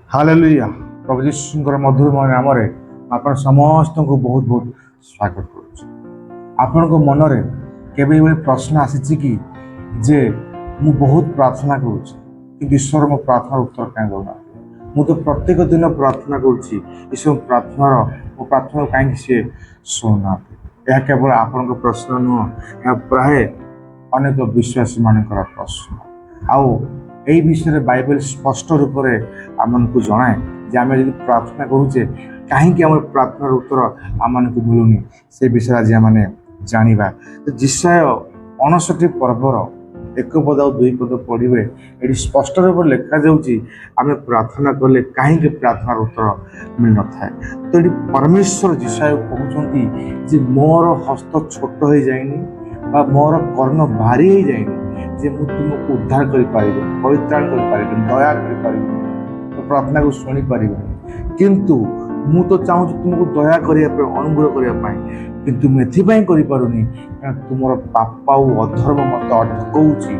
Hallelujah. प्रभु यीशुଙ୍କର मधुरमय नामରେ ଆପଣ ସମସ୍ତଙ୍କୁ ବହୁତ ବହୁତ ସ୍ୱାଗତ କରୁଛି। ଆପଣଙ୍କ ମନରେ କେବେ ଏଭଳି ପ୍ରଶ୍ନ ଆସିଛି କି ଯେ ମୁଁ ବହୁତ ପ୍ରାର୍ଥନା କରୁଛି କିନ୍ତୁ ଈଶ୍ୱର ମୋ ପ୍ରାର୍ଥନାର ଉତ୍ତର କାହିଁ ଦେଉନାହାନ୍ତି? ମୁଁ ତ ପ୍ରତ୍ୟେକ ଦିନ ପ୍ରାର୍ଥନା କରୁଛି, ଈଶ୍ୱର ମୋ ପ୍ରାର୍ଥନାକୁ କାହିଁକି ସିଏ ଶୁଣୁନାହାନ୍ତି? ଏହା କେବଳ ଆପଣଙ୍କ ପ୍ରଶ୍ନ ନୁହଁ, ଏହା ପ୍ରାୟ ଅନେକ ବିଶ୍ୱାସୀମାନଙ୍କର ପ୍ରଶ୍ନ। ଆଉ এই ବିଷୟରେ ବାଇବେଲ ସ୍ପଷ୍ଟ ରୂପରେ ଆମମାନଙ୍କୁ ଜଣାଏ ଯେ ଆମେ ଯଦି ପ୍ରାର୍ଥନା କରୁଛେ କାହିଁକି ଆମର ପ୍ରାର୍ଥନାର ଉତ୍ତର ଆମମାନଙ୍କୁ ମିଳୁନି, ସେ ବିଷୟରେ ଆଜି ଆମେ ଜାଣିବା। ଜିସାୟ 59 ପର୍ବର 1 ପଦ ଆଉ 2 ପଦ ପଢ଼ିବେ। ଏଠି ସ୍ପଷ୍ଟ ରୂପରେ ଲେଖାଯାଉଛି ଆମେ ପ୍ରାର୍ଥନା କଲେ କାହିଁକି ପ୍ରାର୍ଥନାର ଉତ୍ତର ମିଳିନଥାଏ। ତ ଏଠି ପରମେଶ୍ୱର ଜିସାୟ କହୁଛନ୍ତି ଯେ ମୋର ହସ୍ତ ଛୋଟ ହୋଇଯାଇନି ବା ମୋର କର୍ଣ୍ଣ ଭାରି ହେଇଯାଇନି ଯେ ମୁଁ ତୁମକୁ ଉଦ୍ଧାର କରିପାରିବିନି, ପରିତ୍ରାଣ କରିପାରିବିନି, ଦୟା କରିପାରିବିନି, ତ ପ୍ରାର୍ଥନାକୁ ଶୁଣିପାରିବିନି। କିନ୍ତୁ ମୁଁ ତ ଚାହୁଁଛି ତୁମକୁ ଦୟା କରିବା ପାଇଁ, ଅନୁଗ୍ରହ କରିବା ପାଇଁ, କିନ୍ତୁ ମୁଁ ଏଥିପାଇଁ କରିପାରୁନି କାରଣ ତୁମର ପାପ ଆଉ ଅଧର୍ମ ମୋତେ ଅଟକାଉଛି।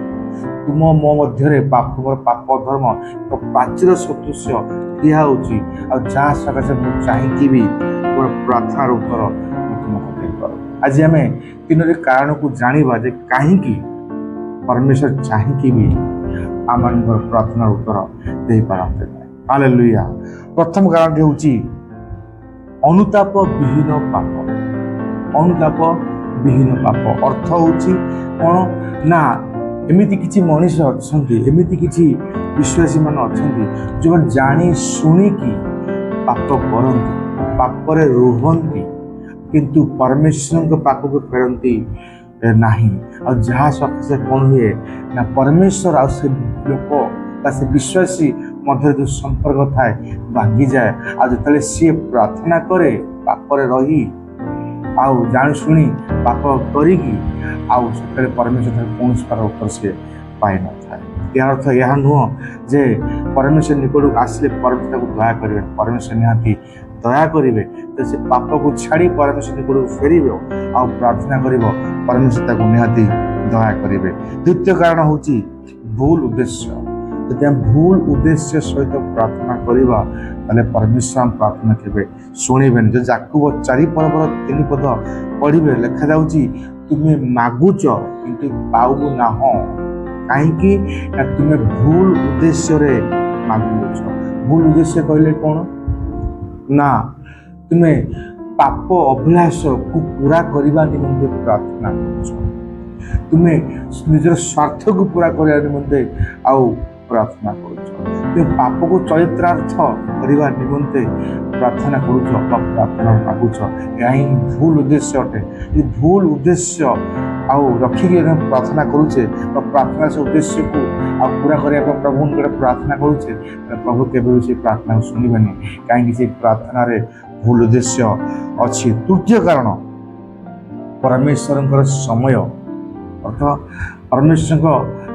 ତୁମ ମୋ ମଧ୍ୟରେ ତୁମର ପାପ ଅଧର୍ମ ଏକ ପ୍ରାଚୀର ସଦୃଶ୍ୟ ଠିଆ ହେଉଛି, ଆଉ ଯାହା ସକାଶେ ମୁଁ ଚାହିଁକି ବି ତୁମର ପ୍ରାର୍ଥନାର ଉତ୍ତର ମୁଁ ତୁମକୁ ଦେଇପାରୁନି। ଆଜି ଆମେ 3ଟି କାରଣକୁ ଜାଣିବା ଯେ କାହିଁକି ପରମେଶ୍ୱର ଚାହିଁକି ବି ଆମମାନଙ୍କର ପ୍ରାର୍ଥନାର ଉତ୍ତର ଦେଇପାରନ୍ତି ନାହିଁ। ହାଲେଲୁୟା। ପ୍ରଥମ କାରଣଟି ହେଉଛି ଅନୁତାପ ବିହୀନ ପାପ। ଅନୁତାପ ବିହୀନ ପାପ ଅର୍ଥ ହେଉଛି କ'ଣ ନା, ଏମିତି କିଛି ମଣିଷ ଅଛନ୍ତି, ଏମିତି କିଛି ବିଶ୍ୱାସୀମାନେ ଅଛନ୍ତି ଯେଉଁମାନେ ଜାଣି ଶୁଣିକି ପାପ କରନ୍ତି, ପାପରେ ରୁହନ୍ତି, କିନ୍ତୁ ପରମେଶ୍ୱରଙ୍କ ପାଖକୁ ଫେରନ୍ତି ନାହିଁ। ଆଉ ଯାହା ସକାଶେ କ'ଣ ହୁଏ ନା, ପରମେଶ୍ୱର ଆଉ ସେ ଲୋକ ବା ସେ ବିଶ୍ୱାସୀ ମଧ୍ୟରେ ଯେଉଁ ସମ୍ପର୍କ ଥାଏ ଭାଙ୍ଗିଯାଏ। ଆଉ ଯେତେବେଳେ ସିଏ ପ୍ରାର୍ଥନା କରେ ପାପରେ ରହି, ଆଉ ଜାଣି ଶୁଣି ପାପ କରିକି, ଆଉ ସେତେବେଳେ ପରମେଶ୍ୱର କୌଣସି ପ୍ରକାର ଉତ୍ତର ସିଏ ପାଇନଥାଏ। ଏହାର ଅର୍ଥ ଏହା ନୁହଁ ଯେ ପରମେଶ୍ୱର ନିକଟକୁ ଆସିଲେ ପରମେଶ୍ୱର ତାକୁ ଦୟା କରିବେ। ପରମେଶ୍ୱର ନିହାତି ଦୟା କରିବେ, ତ ସେ ପାପକୁ ଛାଡ଼ି ପରମେଶ୍ୱର ନିକଟକୁ ଫେରିବ ଆଉ ପ୍ରାର୍ଥନା କରିବ, ପରମେଶ୍ୱର ତାକୁ ନିହାତି ଦୟା କରିବେ। ଦ୍ୱିତୀୟ କାରଣ ହେଉଛି ଭୁଲ ଉଦ୍ଦେଶ୍ୟ। ଯଦି ଆମେ ଭୁଲ ଉଦ୍ଦେଶ୍ୟ ସହିତ ପ୍ରାର୍ଥନା କରିବା ତାହେଲେ ପରମେଶ୍ୱର ଆମ ପ୍ରାର୍ଥନା କେବେ ଶୁଣିବେନି। ଯଦି ଯାକୁବ 4 ପର୍ବର 3 ପଦ ପଢ଼ିବେ, ଲେଖାଯାଉଛି ତୁମେ ମାଗୁଛ କିନ୍ତୁ ପାଉନାହଁ। କାହିଁକି ନା ତୁମେ ଭୁଲ ଉଦ୍ଦେଶ୍ୟରେ ମାଗୁଛ। ଭୁଲ ଉଦ୍ଦେଶ୍ୟ କହିଲେ କ'ଣ ନା, ତୁମେ ପାପ ଅଭିଳାଷକୁ ପୁରା କରିବା ନିମନ୍ତେ ପ୍ରାର୍ଥନା କରୁଛ। ତୁମେ ନିଜର ସ୍ୱାର୍ଥକୁ ପୁରା କରିବା ନିମନ୍ତେ ଆଉ ପ୍ରାର୍ଥନା କରୁଛ। ତୁମେ ପାପକୁ ଚରିତାର୍ଥ କରିବା ନିମନ୍ତେ ପ୍ରାର୍ଥନା କରୁଛ ବା ପ୍ରାର୍ଥନା ମାଗୁଛ। ଏହା ହିଁ ଭୁଲ ଉଦ୍ଦେଶ୍ୟ ଅଟେ। ଯଦି ଭୁଲ ଉଦ୍ଦେଶ୍ୟ ଆଉ ରଖିକି ଆମେ ପ୍ରାର୍ଥନା କରୁଛେ ବା ପ୍ରାର୍ଥନା ସେ ଉଦ୍ଦେଶ୍ୟକୁ ଆଉ ପୁରା କରିବା ପାଇଁ ପ୍ରଭୁଙ୍କ ନିକଟରେ ପ୍ରାର୍ଥନା କରୁଛେ, ପ୍ରଭୁ କେବେ ବି ସେ ପ୍ରାର୍ଥନାକୁ ଶୁଣିବେନି, କାହିଁକି ସେ ପ୍ରାର୍ଥନାରେ ଭୁଲ ଉଦ୍ଦେଶ୍ୟ ଅଛି। ତୃତୀୟ କାରଣ ପରମେଶ୍ୱରଙ୍କର ସମୟ। ଅର୍ଥ ପରମେଶ୍ୱରଙ୍କ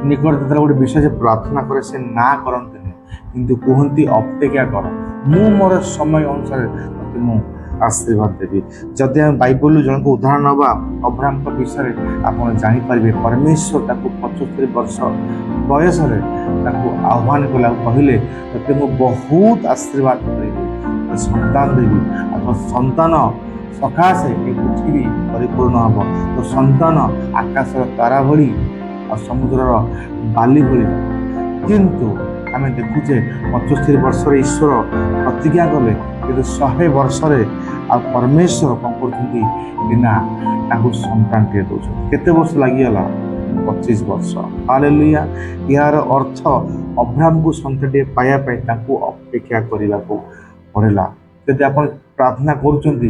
ନିକଟରେ ଯେତେବେଳେ ଗୋଟେ ବିଷୟ ପ୍ରାର୍ଥନା କରେ, ସେ ନା କରନ୍ତିନି କିନ୍ତୁ କୁହନ୍ତି ଅପେକ୍ଷା କର, ମୁଁ ମୋର ସମୟ ଅନୁସାରେ ତତେ ମୁଁ ଆଶୀର୍ବାଦ ଦେବି। ଯଦି ଆମେ ବାଇବଲରୁ ଜଣଙ୍କ ଉଦାହରଣ ନେବା, ଅବ୍ରାହ୍ମଙ୍କ ବିଷୟରେ ଆପଣ ଜାଣିପାରିବେ। ପରମେଶ୍ୱର ତାକୁ 75 ବର୍ଷ ବୟସରେ ତାକୁ ଆହ୍ୱାନ କଲେ ଆଉ କହିଲେ, ତତେ ମୁଁ ବହୁତ ଆଶୀର୍ବାଦ କରିବି, ସନ୍ତାନ ଦେବି, ଆଉ ତୋ ସନ୍ତାନ ସକାଶେ ଏ ପୃଥିବୀ ପରିପୂର୍ଣ୍ଣ ହେବ। ତୋ ସନ୍ତାନ ଆକାଶର ତାରା ଭଳି ଆଉ ସମୁଦ୍ରର ବାଲି ଭଳି। କିନ୍ତୁ ଆମେ ଦେଖୁଛେ 75 ବର୍ଷରେ ଈଶ୍ୱର ପ୍ରତିଜ୍ଞା କଲେ, କିନ୍ତୁ 100 ବର୍ଷରେ ଆଉ ପରମେଶ୍ୱର କ'ଣ କରୁଛନ୍ତି ନା, ତାଙ୍କୁ ସନ୍ତାନଟିଏ ଦେଉଛନ୍ତି। କେତେ ବର୍ଷ ଲାଗିଗଲା? 25 ବର୍ଷ। ହାଲେଲୁୟା। ଏହାର ଅର୍ଥ ଅବ୍ରାହ୍ମକୁ ସନ୍ତାନଟିଏ ପାଇବା ପାଇଁ ତାଙ୍କୁ ଅପେକ୍ଷା କରିବାକୁ ପଡ଼ିଲା। ଯଦି ଆପଣ ପ୍ରାର୍ଥନା କରୁଛନ୍ତି,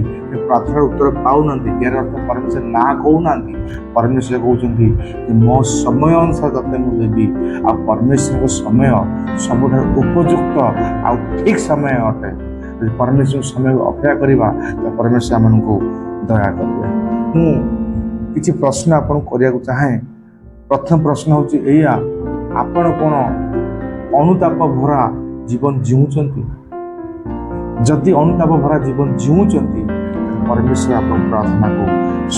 ପ୍ରାର୍ଥନାର ଉତ୍ତର ପାଉନାହାନ୍ତି, ଏହାର ଅର୍ଥ ପରମେଶ୍ୱର ନା କହୁନାହାନ୍ତି। ପରମେଶ୍ୱର କହୁଛନ୍ତି ଯେ ମୋ ସମୟ ଅନୁସାରେ ତତେ ମୁଁ ଦେବି। ଆଉ ପରମେଶ୍ୱରଙ୍କ ସମୟ ସବୁଠାରୁ ଉପଯୁକ୍ତ ଆଉ ଠିକ୍ ସମୟ ଅଟେ। ଯଦି ପରମେଶ୍ୱର ସମୟକୁ ଅପେକ୍ଷା କରିବା, ତ ପରମେଶ୍ୱର ଆମମାନଙ୍କୁ ଦୟା କରିବେ। ମୁଁ କିଛି ପ୍ରଶ୍ନ ଆପଣଙ୍କୁ କରିବାକୁ ଚାହେଁ। ପ୍ରଥମ ପ୍ରଶ୍ନ ହେଉଛି ଏଇଆ, ଆପଣ କ'ଣ ଅନୁତାପ ଭରା ଜୀବନ ଜିଉଛନ୍ତି? ଯଦି ଅନୁତାପ ଭରା ଜୀବନ ଜିଉଛନ୍ତି, ପରମେଶ୍ୱର ଆପଣଙ୍କ ପ୍ରାର୍ଥନାକୁ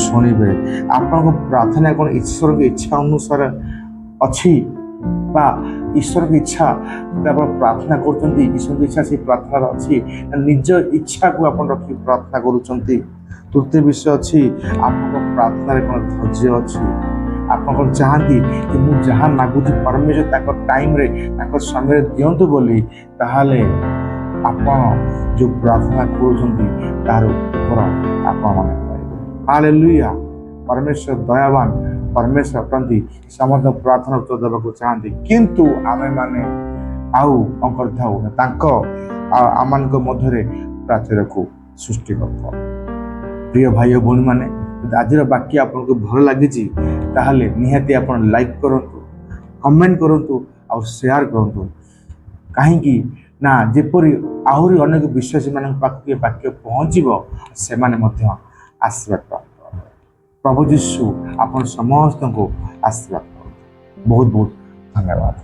ଶୁଣିବେ। ଆପଣଙ୍କ ପ୍ରାର୍ଥନା କ'ଣ ଈଶ୍ୱରଙ୍କ ଇଚ୍ଛା ଅନୁସାରେ ଅଛି ବା ଈଶ୍ୱରଙ୍କ ଇଚ୍ଛା ଆପଣ ପ୍ରାର୍ଥନା କରୁଛନ୍ତି, ଈଶ୍ୱରଙ୍କ ଇଚ୍ଛା ସେ ପ୍ରାର୍ଥନାର ଅଛି, ନିଜ ଇଚ୍ଛାକୁ ଆପଣ ରଖି ପ୍ରାର୍ଥନା କରୁଛନ୍ତି। ତୃତୀୟ ବିଷୟ ଅଛି ଆପଣଙ୍କ ପ୍ରାର୍ଥନାରେ କ'ଣ ଧୈର୍ଯ୍ୟ ଅଛି। ଆପଣ କ'ଣ ଚାହାନ୍ତି କି ମୁଁ ଯାହା ମାଗୁଛି ପରମେଶ୍ୱର ତାଙ୍କ ଟାଇମ୍ରେ ତାଙ୍କ ସମୟରେ ଦିଅନ୍ତୁ ବୋଲି, ତାହେଲେ ଆପଣ ଯେଉଁ ପ୍ରାର୍ଥନା କରୁଛନ୍ତି ତାର ଉତ୍ତର ଆପଣମାନେ ପାଇବେ। ହାଲେଲୁୟା। ପରମେଶ୍ୱର ଦୟାବାନ ପରମେଶ୍ୱର ଅଟନ୍ତି, ସମସ୍ତ ପ୍ରାର୍ଥନା ଉତ୍ତର ଦେବାକୁ ଚାହାନ୍ତି। କିନ୍ତୁ ଆମେମାନେ ଆଉ କ'ଣ କରିଥାଉ ନା ତାଙ୍କ ଆମମାନଙ୍କ ମଧ୍ୟରେ ପ୍ରାଚୀରକୁ ସୃଷ୍ଟି କରିଥାଉ। ପ୍ରିୟ ଭାଇ ଓ ଭଉଣୀମାନେ, ଯଦି ଆଜିର ବାକ୍ୟ ଆପଣଙ୍କୁ ଭଲ ଲାଗିଛି ତାହେଲେ ନିହାତି ଆପଣ ଲାଇକ୍ କରନ୍ତୁ, କମେଣ୍ଟ କରନ୍ତୁ ଆଉ ସେୟାର କରନ୍ତୁ। କାହିଁକି ନା ଯେପରି ଆହୁରି ଅନେକ ବିଶ୍ୱାସୀମାନଙ୍କ ପାଖକୁ ଏ ବାକ୍ୟ ପହଞ୍ଚିବ, ସେମାନେ ମଧ୍ୟ ଆଶୀର୍ବାଦ ପ୍ରାପ୍ତ ହେବେ। ପ୍ରଭୁ ଯୀଶୁ ଆପଣ ସମସ୍ତଙ୍କୁ ଆଶୀର୍ବାଦ କରନ୍ତୁ। ବହୁତ ବହୁତ ଧନ୍ୟବାଦ।